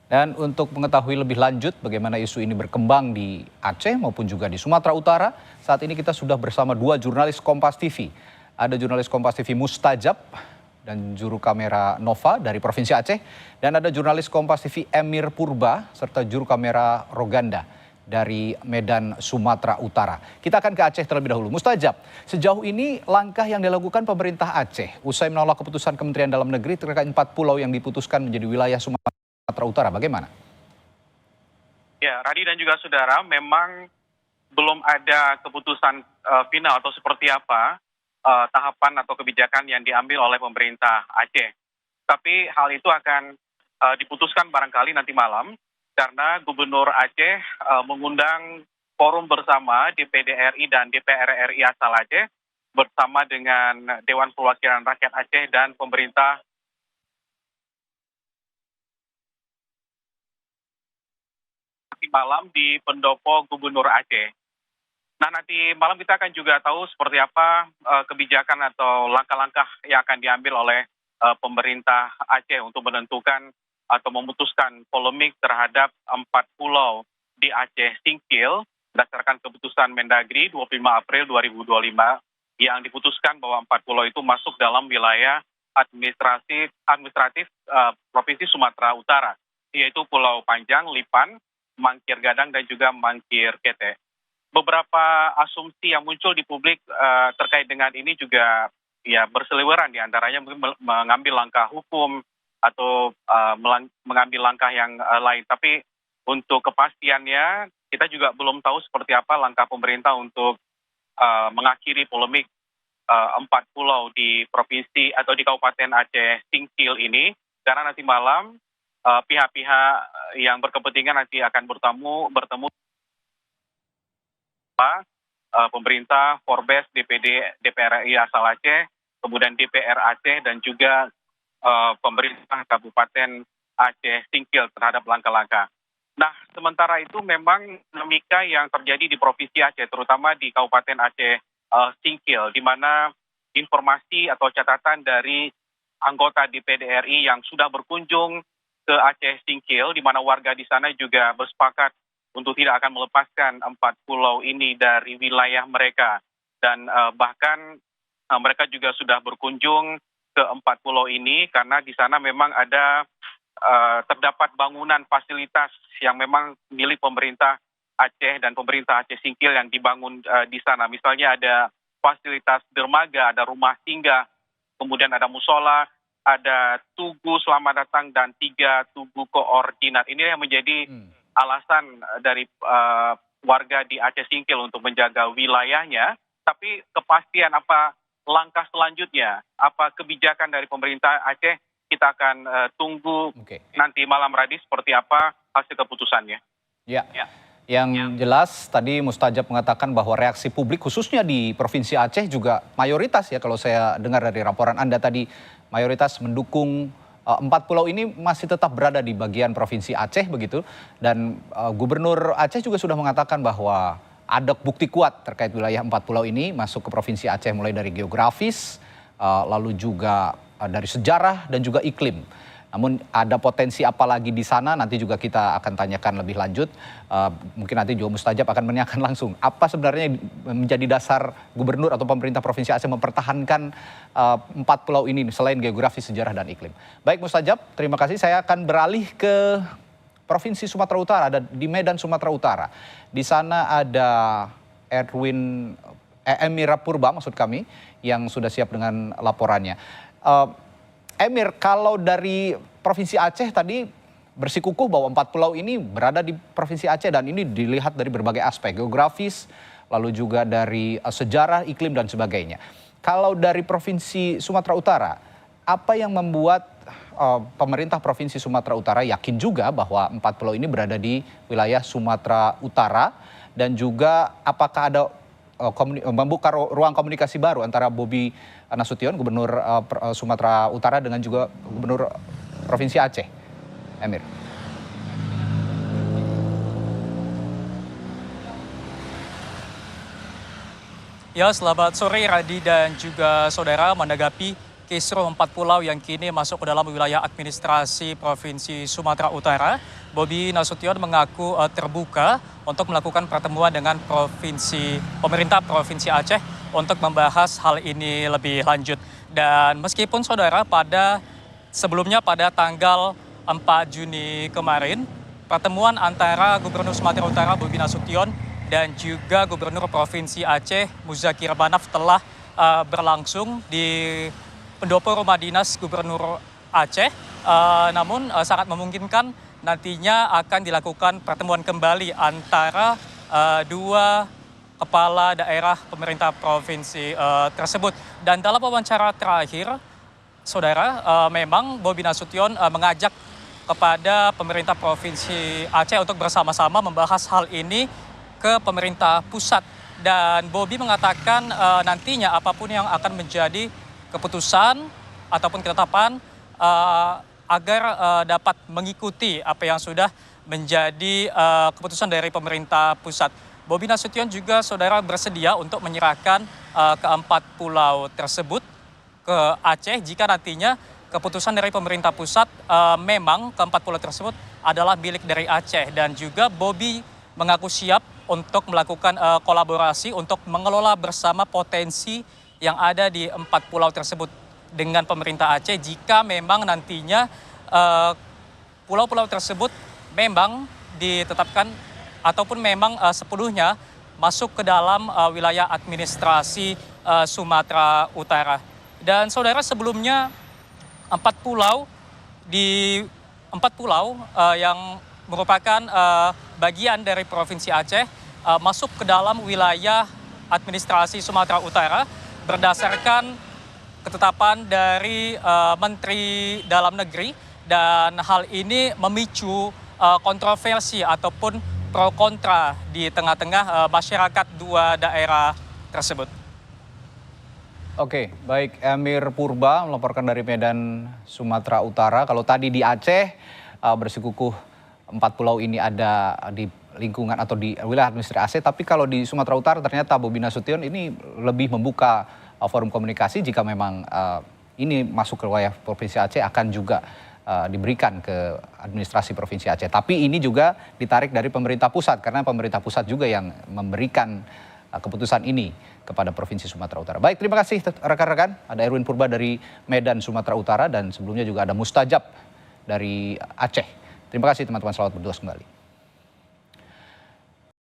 Dan untuk mengetahui lebih lanjut bagaimana isu ini berkembang di Aceh maupun juga di Sumatera Utara, saat ini kita sudah bersama dua jurnalis Kompas TV. Ada jurnalis Kompas TV Mustajab dan juru kamera Nova dari Provinsi Aceh, dan ada jurnalis Kompas TV Emir Purba serta juru kamera Roganda dari Medan, Sumatera Utara. Kita akan ke Aceh terlebih dahulu. Mustajab, sejauh ini langkah yang dilakukan pemerintah Aceh usai menolak keputusan Kementerian Dalam Negeri terkait 4 pulau yang diputuskan menjadi wilayah Sumatera Utara, bagaimana? Ya, Radi dan juga saudara, memang belum ada keputusan final atau seperti apa tahapan atau kebijakan yang diambil oleh pemerintah Aceh. Tapi hal itu akan diputuskan barangkali nanti malam, karena Gubernur Aceh mengundang forum bersama DPD RI dan DPR RI asal Aceh bersama dengan Dewan Perwakilan Rakyat Aceh dan pemerintah malam di pendopo Gubernur Aceh. Nah, nanti malam kita akan juga tahu seperti apa kebijakan atau langkah-langkah yang akan diambil oleh pemerintah Aceh untuk menentukan atau memutuskan polemik terhadap 4 pulau di Aceh Singkil berdasarkan keputusan Mendagri 25 April 2025 yang diputuskan bahwa 4 pulau itu masuk dalam wilayah administratif Provinsi Sumatera Utara, yaitu Pulau Panjang, Lipan, Mangkir Gadang, dan juga Mangkir Kete. Beberapa asumsi yang muncul di publik terkait dengan ini juga ya berseliweran, diantaranya mengambil langkah hukum atau mengambil langkah yang lain. Tapi untuk kepastiannya kita juga belum tahu seperti apa langkah pemerintah untuk mengakhiri polemik 4 pulau di provinsi atau di Kabupaten Aceh Singkil ini, karena nanti malam pihak-pihak yang berkepentingan nanti akan bertemu pemerintah, Forbes, DPD, DPR RI asal Aceh, kemudian DPR Aceh, dan juga pemerintah Kabupaten Aceh Singkil terhadap langkah-langkah. Nah, sementara itu memang dinamika yang terjadi di Provinsi Aceh, terutama di Kabupaten Aceh Singkil, di mana informasi atau catatan dari anggota DPD RI yang sudah berkunjung ke Aceh Singkil, di mana warga di sana juga bersepakat untuk tidak akan melepaskan 4 pulau ini dari wilayah mereka. Dan bahkan mereka juga sudah berkunjung ke 4 pulau ini karena di sana memang ada terdapat bangunan fasilitas yang memang milik pemerintah Aceh dan pemerintah Aceh Singkil yang dibangun di sana. Misalnya ada fasilitas dermaga, ada rumah singgah, kemudian ada musola, ada tugu selamat datang, dan 3 tugu koordinat. Ini yang menjadi alasan dari warga di Aceh Singkil untuk menjaga wilayahnya. Tapi kepastian apa langkah selanjutnya, apa kebijakan dari pemerintah Aceh, kita akan tunggu nanti malam, Radhi, seperti apa hasil keputusannya. Ya. Yang jelas tadi Mustajab mengatakan bahwa reaksi publik khususnya di Provinsi Aceh juga mayoritas, ya kalau saya dengar dari laporan Anda tadi, mayoritas mendukung 4 pulau ini masih tetap berada di bagian Provinsi Aceh begitu. Dan Gubernur Aceh juga sudah mengatakan bahwa ada bukti kuat terkait wilayah 4 pulau ini masuk ke Provinsi Aceh, mulai dari geografis, lalu juga dari sejarah dan juga iklim. Namun ada potensi apa lagi di sana, nanti juga kita akan tanyakan lebih lanjut. Mungkin nanti juga Mustajab akan menanyakan langsung apa sebenarnya menjadi dasar gubernur atau pemerintah Provinsi Aceh mempertahankan 4 pulau ini selain geografi, sejarah, dan iklim. Baik Mustajab, terima kasih. Saya akan beralih ke Provinsi Sumatera Utara, ada di Medan, Sumatera Utara. Di sana ada Emir Purba maksud kami, yang sudah siap dengan laporannya. Emir, kalau dari Provinsi Aceh tadi bersikukuh bahwa 4 pulau ini berada di Provinsi Aceh dan ini dilihat dari berbagai aspek, geografis, lalu juga dari sejarah, iklim, dan sebagainya. Kalau dari Provinsi Sumatera Utara, apa yang membuat pemerintah Provinsi Sumatera Utara yakin juga bahwa 4 pulau ini berada di wilayah Sumatera Utara, dan juga apakah ada membuka ruang komunikasi baru antara Bobi Nasution, Gubernur Sumatera Utara, dengan juga Gubernur Provinsi Aceh, Emir? Ya, selamat sore Radi dan juga saudara. Menanggapi kisruh 4 pulau yang kini masuk ke dalam wilayah administrasi Provinsi Sumatera Utara, Bobi Nasution mengaku terbuka untuk melakukan pertemuan dengan pemerintah Provinsi Aceh untuk membahas hal ini lebih lanjut. Dan meskipun saudara sebelumnya pada tanggal 4 Juni kemarin, pertemuan antara Gubernur Sumatera Utara Bobi Nasution dan juga Gubernur Provinsi Aceh Muzakir Banaf telah berlangsung di pendopo rumah dinas Gubernur Aceh, namun sangat memungkinkan nantinya akan dilakukan pertemuan kembali antara dua kepala daerah pemerintah provinsi tersebut. Dan dalam wawancara terakhir, saudara, memang Bobi Nasution mengajak kepada pemerintah provinsi Aceh untuk bersama-sama membahas hal ini ke pemerintah pusat. Dan Bobi mengatakan nantinya apapun yang akan menjadi keputusan ataupun ketetapan agar dapat mengikuti apa yang sudah menjadi keputusan dari pemerintah pusat. Bobi Nasution juga saudara bersedia untuk menyerahkan keempat pulau tersebut ke Aceh jika nantinya keputusan dari pemerintah pusat memang keempat pulau tersebut adalah milik dari Aceh. Dan juga Bobi mengaku siap untuk melakukan kolaborasi untuk mengelola bersama potensi yang ada di 4 pulau tersebut dengan pemerintah Aceh jika memang nantinya pulau-pulau tersebut memang ditetapkan ataupun memang sepenuhnya masuk ke dalam wilayah administrasi Sumatera Utara. Dan saudara, sebelumnya 4 pulau yang merupakan bagian dari Provinsi Aceh masuk ke dalam wilayah administrasi Sumatera Utara berdasarkan ketetapan dari Menteri Dalam Negeri, dan hal ini memicu kontroversi ataupun pro kontra di tengah-tengah masyarakat dua daerah tersebut. Oke, baik, Emir Purba melaporkan dari Medan, Sumatera Utara. Kalau tadi di Aceh bersikukuh 4 pulau ini ada di lingkungan atau di wilayah administrasi Aceh, tapi kalau di Sumatera Utara ternyata Bobi Nasution ini lebih membuka forum komunikasi jika memang ini masuk ke wilayah Provinsi Aceh akan juga diberikan ke administrasi Provinsi Aceh. Tapi ini juga ditarik dari pemerintah pusat karena pemerintah pusat juga yang memberikan keputusan ini kepada Provinsi Sumatera Utara. Baik, terima kasih rekan-rekan. Ada Erwin Purba dari Medan, Sumatera Utara, dan sebelumnya juga ada Mustajab dari Aceh. Terima kasih teman-teman, selamat bertugas kembali.